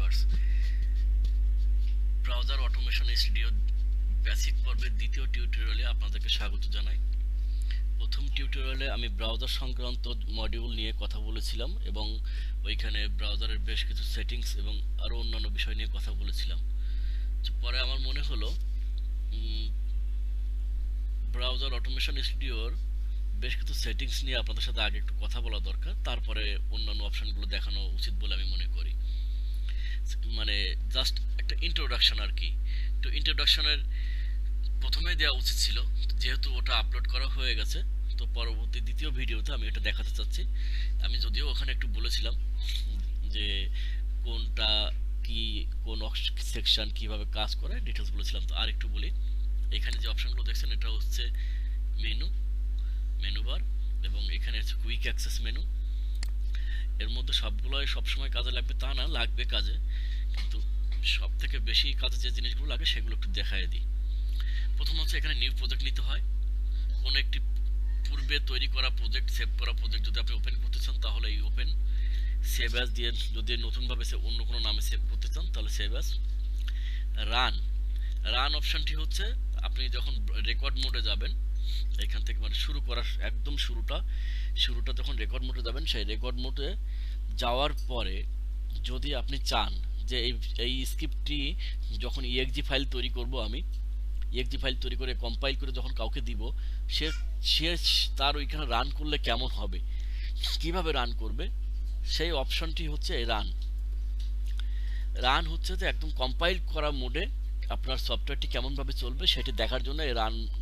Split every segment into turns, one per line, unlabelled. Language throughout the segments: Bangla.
Viewers, browser automation studio basic পর্বের দ্বিতীয় টিউটোরিয়ালে আপনাদেরকে স্বাগত জানাই। প্রথম টিউটোরিয়ালে আমি ব্রাউজার সংক্রান্ত মডিউল নিয়ে কথা বলেছিলাম এবং ওইখানে ব্রাউজারের বেশ কিছু সেটিংস এবং আরও অন্যান্য বিষয় নিয়ে কথা বলেছিলাম। পরে আমার মনে হলো ব্রাউজার অটোমেশন স্টুডিওর বেশ কিছু সেটিংস নিয়ে আপনাদের সাথে আগে একটু কথা বলা দরকার, তারপরে অন্যান্য অপশনগুলো দেখানো উচিত বলে আমি মনে করি। মানে জাস্ট একটা ইন্ট্রোডাকশন আর কি। তো ইন্ট্রোডাকশনের প্রথমে দেওয়া উচিত ছিল, যেহেতু ওটা আপলোড করা হয়ে গেছে। তো পরবর্তী দ্বিতীয় ভিডিওতে আমি এটা দেখাতে চাচ্ছি। আমি যদিও ওখানে একটু বলেছিলাম যে কোনটা কি, কোন সেকশন কিভাবে কাজ করে ডিটেলস বলেছিলাম। তো আর একটু বলি, এখানে যে অপশনগুলো দেখছেন এটা হচ্ছে মেনু বার, এবং এখানে হচ্ছে কুইক অ্যাক্সেস মেনু। এর মধ্যে সবগুলোই সবসময় কাজে লাগবে তা না, লাগবে কাজে, কিন্তু সব থেকে বেশি কাজে যে জিনিসগুলো লাগে সেগুলো একটু দেখায় দিই। প্রথম হচ্ছে এখানে নিউ প্রজেক্ট নিতে হয়। কোনো একটি পূর্বে তৈরি করা প্রজেক্ট, সেভ করা প্রজেক্ট যদি আপনি ওপেন করতে চান তাহলে এই ওপেন, সেভ অ্যাজ দিয়ে যদি নতুনভাবে অন্য কোনো নামে সেভ করতে চান তাহলে সেভ অ্যাজ। রান অপশনটি হচ্ছে আপনি যখন রেকর্ড মোডে যাবেন, এখান থেকে মানে শুরু করার একদম শুরুটা যখন রেকর্ড মোডে যাবেন, সেই রেকর্ড মোডে যাওয়ার পরে যদি আপনি চান যে এই স্ক্রিপ্টটি যখন ইএক্সজি ফাইল তৈরি করব, আমি ইএক্সজি ফাইল তৈরি করে কম্পাইল করে যখন কাউকে দিব, সে সে তার ওইখানে রান করলে কেমন হবে, কিভাবে রান করবে, সেই অপশনটি হচ্ছে রান হচ্ছে যে একদম কম্পাইল করা মোডে আপনার সফটওয়্যারটি কেমনভাবে চলবে সেটি দেখার জন্য এই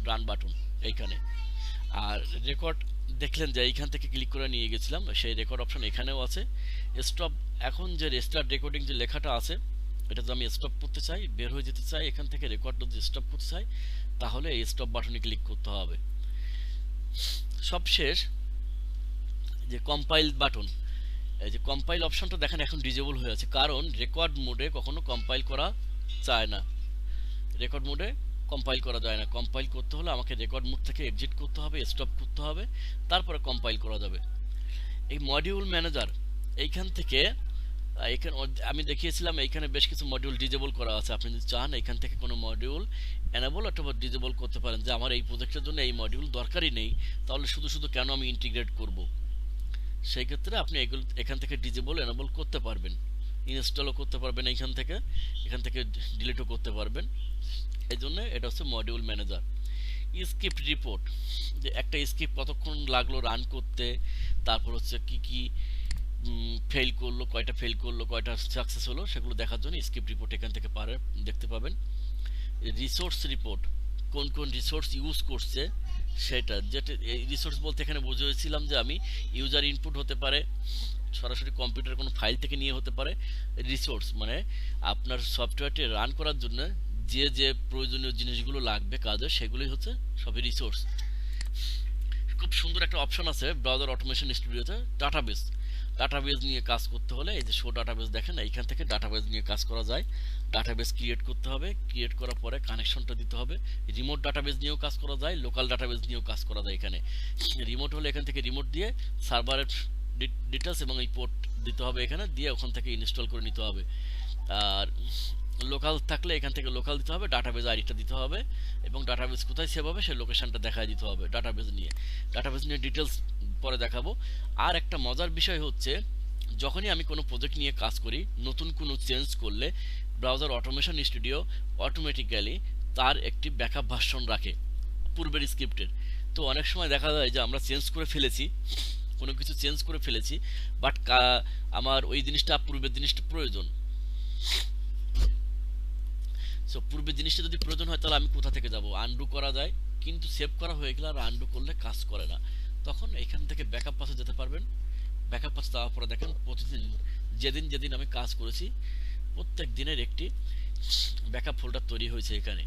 রান বাটন এইখানে। আর রেকর্ড দেখলেন যে এইখান থেকে ক্লিক করে নিয়ে গেছিলাম, সেই রেকর্ড অপশন এখানেও আছে। স্টপ, এখন যে রেস্টার্ট রেকর্ডিং যে লেখাটা আছে, এটা যদি আমি স্টপ করতে চাই, বের হয়ে যেতে চাই এখান থেকে, রেকর্ড যদি স্টপ করতে চাই তাহলে এই স্টপ বাটনে ক্লিক করতে হবে। সবশেষ যে কম্পাইল বাটন, এই যে কম্পাইল অপশনটা দেখেন এখন ডিজেবল হয়ে আছে, কারণ রেকর্ড মোডে কখনো কম্পাইল করা যায় না। রেকর্ড মোডে কম্পাইল করা যায় না। কম্পাইল করতে হলে আমাকে রেকর্ড মোড থেকে এক্সিট করতে হবে, স্টপ করতে হবে, তারপরে কম্পাইল করা যাবে। এই মডিউল ম্যানেজার এইখান থেকে এখানে আমি দেখিয়েছিলাম, এইখানে বেশ কিছু মডিউল ডিজেবল করা আছে। আপনি যদি চান এখান থেকে কোনো মডিউল এনেবল অথবা ডিজেবল করতে পারেন, যে আমার এই প্রজেক্টের জন্য এই মডিউল দরকারই নেই, তাহলে শুধু শুধু কেন আমি ইন্টিগ্রেট করব। সেই ক্ষেত্রে আপনি এগুলো এখান থেকে ডিজেবল এনেবল করতে পারবেন, ইনস্টলও করতে পারবেন, এখান থেকে ডিলিটও করতে পারবেন। এই জন্য এটা হচ্ছে মডিউল ম্যানেজার। স্ক্রিপ্ট রিপোর্ট, যে একটা স্ক্রিপ্ট কতক্ষণ লাগলো রান করতে, তারপর হচ্ছে কি কি ফেল করলো, কয়টা সাকসেস হলো, সেগুলো দেখার জন্য স্ক্রিপ্ট রিপোর্ট এখান থেকে দেখতে পাবেন। রিসোর্স রিপোর্ট, কোন কোন রিসোর্স ইউজ করছে সেটা, যেটা রিসোর্স বলতে এখানে বুঝেছিলাম যে আমি ইউজার ইনপুট হতে পারে, সরাসরি কম্পিউটার কোনো ফাইল থেকে নিয়ে হতে পারে। রিসোর্স মানে আপনার সফটওয়্যারটি রান করার জন্য যে যে প্রয়োজনীয় জিনিসগুলো লাগবে কাজে, সেগুলোই হচ্ছে সবই রিসোর্স। খুব সুন্দর একটা অপশন আছে ব্রাউজার অটোমেশন স্টুডিওতে, ডাটাবেজ নিয়ে কাজ করতে হলে এই যে শো ডাটাবেজ দেখেন, এইখান থেকে ডাটাবেজ নিয়ে কাজ করা যায়। ডাটাবেজ ক্রিয়েট করতে হবে, ক্রিয়েট করার পরে কানেকশনটা দিতে হবে। রিমোট ডাটাবেজ নিয়েও কাজ করা যায়, লোকাল ডাটাবেজ নিয়েও কাজ করা যায়। এখানে রিমোট হলে এখান থেকে রিমোট দিয়ে সার্ভারের ডিটেলস এবং এই পোর্ট দিতে হবে, এখানে দিয়ে ওখান থেকে ইনস্টল করে নিতে হবে। আর লোকাল থাকলে এখান থেকে লোকাল দিতে হবে, ডাটাবেজ আইডিটা দিতে হবে, এবং ডাটাবেজ কোথায় সেভ হবে সেই লোকেশনটা দেখায় দিতে হবে। ডাটাবেজ নিয়ে ডিটেলস পরে দেখাবো। আর একটা মজার বিষয় হচ্ছে, যখনই আমি কোনো প্রজেক্ট নিয়ে কাজ করি, নতুন কোনো চেঞ্জ করলে ব্রাউজার অটোমেশন স্টুডিও অটোমেটিক্যালি তার একটি ব্যাকআপ ভার্সন রাখে পূর্বের স্ক্রিপ্টের। তো অনেক সময় দেখা যায় যে আমরা কোনো কিছু চেঞ্জ করে ফেলেছি, বাট আমার ওই জিনিসটা পূর্বের জিনিসটা প্রয়োজন। সো পূর্বের জিনিসটা যদি প্রয়োজন হয় তাহলে আমি কোথা থেকে যাব, আনডু করা যায়, কিন্তু সেভ করা হয়ে গেলে আর আনডু করলে কাজ করে না। তখন এখান থেকে ব্যাকআপ পাসে যেতে পারবেন। ব্যাকআপ পাসে যাওয়ার পরে দেখেন প্রতিদিন যেদিন আমি কাজ করেছি প্রত্যেক দিনের একটি ব্যাকআপ ফোল্ডার তৈরি হয়েছে। এখানে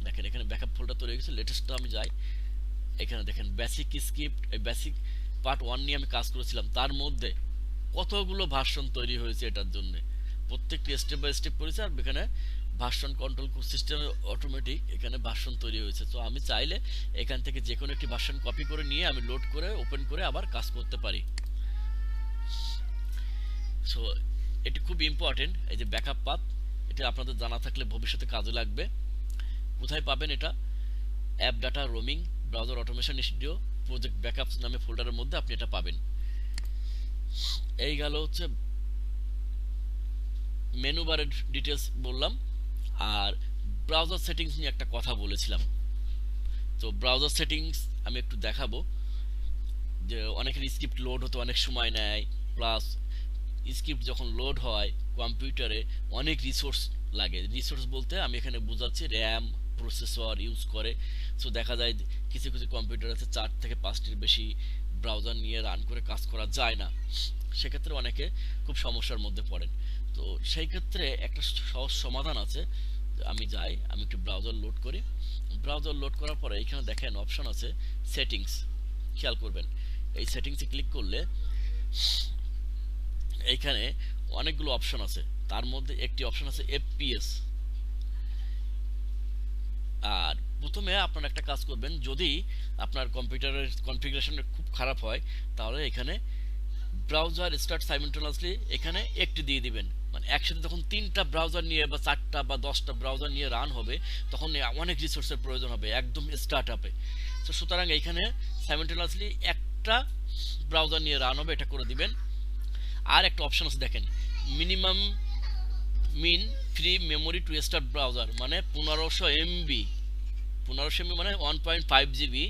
দেখেন, এখানে ব্যাকআপ ফোল্ডার তৈরি হয়েছে। লেটেস্টটা আমি যাই, এখানে দেখেন বেসিক স্ক্রিপ্ট, এই বেসিক পার্ট 1 নিয়ে আমি কাজ করেছিলাম, তার মধ্যে কতগুলো ভার্সন তৈরি হয়েছে এটার জন্য। প্রত্যেকটি স্টেপ বাই স্টেপ করেছে, আর এখানে ভার্সন কন্ট্রোল সিস্টেমে অটোমেটিক এখানে ভার্সন তৈরি হয়েছে। তো আমি চাইলে এখান থেকে যে কোনো একটি ভার্সন কপি করে নিয়ে আমি লোড করে ওপেন করে আবার কাজ করতে পারি। সো এটি খুব ইম্পর্টেন্ট, এই যে ব্যাকআপ পাথ, এটা আপনাদের জানা থাকলে ভবিষ্যতে কাজে লাগবে। কোথায় পাবেন এটা? App data roaming, browser automation studio, project backups নামে ফোল্ডারের মধ্যে আপনি এটা পাবেন। এই গেল হচ্ছে মেনু বারের ডিটেলস বললাম। আর ব্রাউজার সেটিংস নিয়ে একটা কথা বলেছিলাম, তো ব্রাউজার সেটিংস আমি একটু দেখাবো। যে অনেকের স্ক্রিপ্ট লোড হতে অনেক সময় নেয়, প্লাস স্ক্রিপ্ট যখন লোড হয় কম্পিউটারে অনেক রিসোর্স লাগে। রিসোর্স বলতে আমি এখানে বোঝাচ্ছি র্যাম, প্রসেসর ইউজ করে। সো দেখা যায় কিছু কিছু কম্পিউটার আছে 4 থেকে 5টির বেশি ব্রাউজার নিয়ে রান করে কাজ করা যায় না, সেক্ষেত্রে অনেকে খুব সমস্যার মধ্যে পড়েন। তো সেই ক্ষেত্রে একটা সহজ সমাধান আছে। আমি একটু ব্রাউজার লোড করি। ব্রাউজার লোড করার পরে এখানে দেখেন অপশন আছে সেটিংস, খেয়াল করবেন। এই সেটিংসে ক্লিক করলে এইখানে অনেকগুলো অপশন আছে, তার মধ্যে একটি অপশন আছে এফপিএস। আর প্রথমে আপনার একটা কাজ করবেন, যদি আপনার কম্পিউটারের কনফিগারেশন খুব খারাপ হয় তাহলে এখানে ব্রাউজার স্টার্ট সাইমেন্টানেয়াসলি এখানে একটি দিয়ে দিবেন। মানে একসাথে যখন 3টা ব্রাউজার নিয়ে বা 4টা বা 10টা ব্রাউজার নিয়ে রান হবে তখন অনেক রিসোর্সের প্রয়োজন হবে একদম স্টার্ট আপে। তো সুতরাং এইখানে সাইমেন্টানেয়াসলি একটা ব্রাউজার নিয়ে রান হবে, এটা করে দিবেন। আর একটা অপশন আছে দেখেন, minimum mean free memory to start browser, মানে 1500 এমবি। 1500 এমবি মানে 1.5 জিবি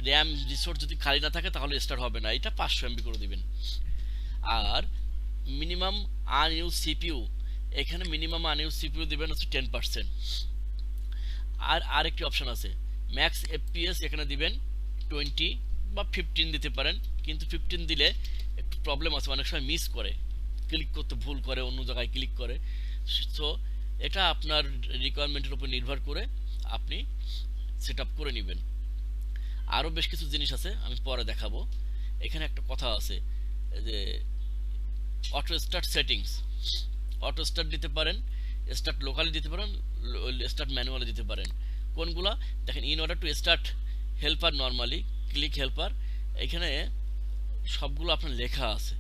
র্যাম রিসোর্স যদি খালি না থাকে তাহলে স্টার্ট হবে না, এটা 500 এমবি করে দিবেন। আর মিনিমাম আনইউজ সিপিইউ, এখানে মিনিমাম আনইউজ সিপিইউ দিবেন হচ্ছে 10%। আর আরেকটি অপশন আছে ম্যাক্স এফপিএস, এখানে দিবেন 20 বা 15 দিতে পারেন, কিন্তু 15 দিলে একটু প্রবলেম আছে, অনেক সময় মিস করে, ক্লিক করতে ভুল করে, অন্য জায়গায় ক্লিক করে। সো এটা আপনার রিকোয়ারমেন্টের উপর নির্ভর করে আপনি সেট আপ করে নেবেন। আরও বেশ কিছু জিনিস আছে আমি পরে দেখাবো। এখানে একটা কথা আছে যে auto start settings, auto start দিতে পারেন, স্টার্ট লোকালি দিতে পারেন, স্টার্ট ম্যানুয়ালি দিতে পারেন। কোনগুলা দেখেন, in order to start helper normally click helper, এখানে সবগুলো আপনার লেখা আছে।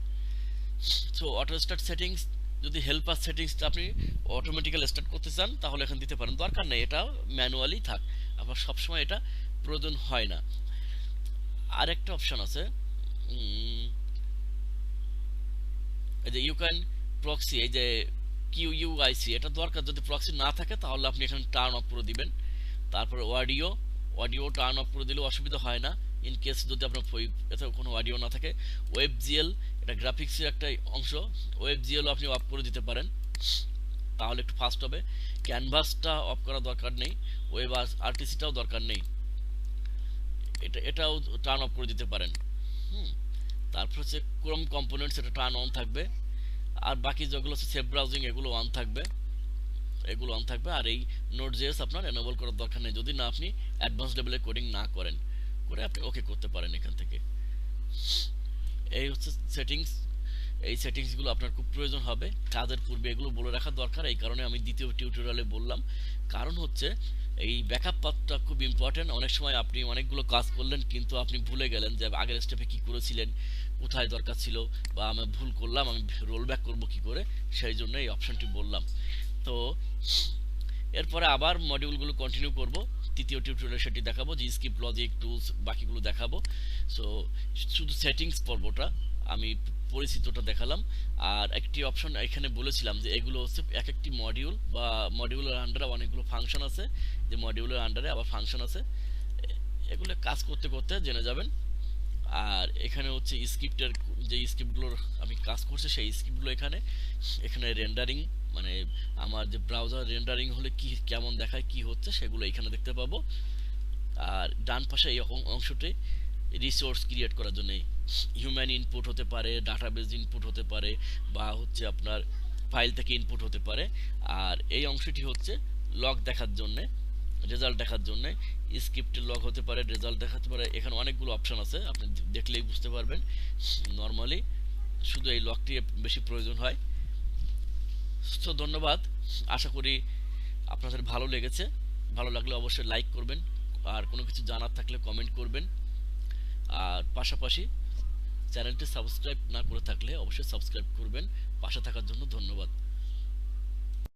সো অটো স্টার্ট সেটিংস, যদি হেল্পার সেটিংসটা আপনি অটোমেটিক্যালি স্টার্ট করতে চান তাহলে এখানে দিতে পারেন, দরকার নেই, এটা ম্যানুয়ালি থাক, আবার সবসময় এটা প্রয়োজন হয় না। আরেকটা অপশন আছে এই যে ইউ ক্যান প্রক্সি, এই যে কিউইউআইসি, এটা দরকার, যদি প্রক্সি না থাকে তাহলে আপনি এখানে টার্ন অফ করে দিবেন। তারপরে অডিও টার্ন অফ করে দিলে অসুবিধা হয় না, ইন কেস যদি আপনার এতে কোনো অডিও না থাকে। ওয়েবজিএল, এটা গ্রাফিক্সের একটা অংশ, ওয়েবজিএলও আপনি অফ করে দিতে পারেন, তাহলে একটু ফাস্ট হবে। ক্যানভাসটা অফ করা দরকার নেই, ওয়েব আরটিসিটাও দরকার নেই, এটাও টার্ন অফ করে দিতে পারেন। তারপর হচ্ছে ক্রোম কম্পোনেন্টস, এটা টার্ন অন থাকবে। আর বাকি যেগুলো হচ্ছে সেভ ব্রাউজিং, এগুলো অন থাকবে, এগুলো অন থাকবে। আর এই নোড.js আপনার এনেবল করার দরকার নেই যদি না আপনি অ্যাডভান্স লেভেলে কোডিং না করেন, করে আপনি ওকে করতে পারেন এখান থেকে। এই হচ্ছে সেটিংস, এই সেটিংসগুলো আপনার খুব প্রয়োজন হবে, কাজের পূর্বে এগুলো বলে রাখা দরকার। এই কারণে আমি দ্বিতীয় টিউটোরিয়ালে বললাম, কারণ হচ্ছে এই ব্যাকআপ পাথটা খুব ইম্পর্টেন্ট। অনেক সময় আপনি অনেকগুলো কাজ করলেন কিন্তু আপনি ভুলে গেলেন যে আগের স্টেপে কি করেছিলেন, কোথায় দরকার ছিল, বা আমি ভুল করলাম, আমি রোল ব্যাক করবো কি করে, সেই জন্য এই অপশনটি বললাম। তো এরপরে আবার মডিউলগুলো কন্টিনিউ করব, তৃতীয় টিউটোরিয়ালে সেটি দেখাবো, যে স্ক্রিপ্ট লজিক টুলস বাকিগুলো দেখাবো। সো শুধু সেটিংস পর্বটা আমি পরিচিতটা দেখালাম। আর একটি অপশন এখানে বলেছিলাম যে এগুলো হচ্ছে এক একটি মডিউল, বা মডিউলের আন্ডারে অনেকগুলো ফাংশন আছে, যে মডিউলের আন্ডারে আবার ফাংশন আছে, এগুলো কাজ করতে করতে জেনে যাবেন। আর এখানে হচ্ছে স্ক্রিপ্টের যে স্ক্রিপ্টগুলোর আমি কাজ করছি সেই স্ক্রিপ্টগুলো এখানে রেন্ডারিং, মানে আমার যে ব্রাউজার রেন্ডারিং হলে কি কেমন দেখায় কি হচ্ছে সেগুলো এখানে দেখতে পাবো। আর ডান পাশে এই অংশটি রিসোর্স ক্রিয়েট করার জন্য হিউম্যান ইনপুট হতে পারে, ডাটাবেজ ইনপুট হতে পারে, বা হচ্ছে আপনার ফাইল থেকে ইনপুট হতে পারে। আর এই অংশটি হচ্ছে লগ দেখার জন্য, রেজাল্ট দেখার জন্য, স্ক্রিপ্টের লগ হতে পারে, রেজাল্ট দেখাতে পারে। এখানে অনেকগুলো অপশন আছে, আপনি দেখলেই বুঝতে পারবেন। নর্মালি শুধু এই লগটি বেশি প্রয়োজন হয়। তো ধন্যবাদ, আশা করি আপনাদের ভালো লেগেছে। ভালো লাগলে অবশ্যই লাইক করবেন, আর কোনো কিছু জানার থাকলে কমেন্ট করবেন। আর পাশাপাশি চ্যানেলটি সাবস্ক্রাইব না করে থাকলে অবশ্যই সাবস্ক্রাইব করবেন। পাশে থাকার জন্য ধন্যবাদ।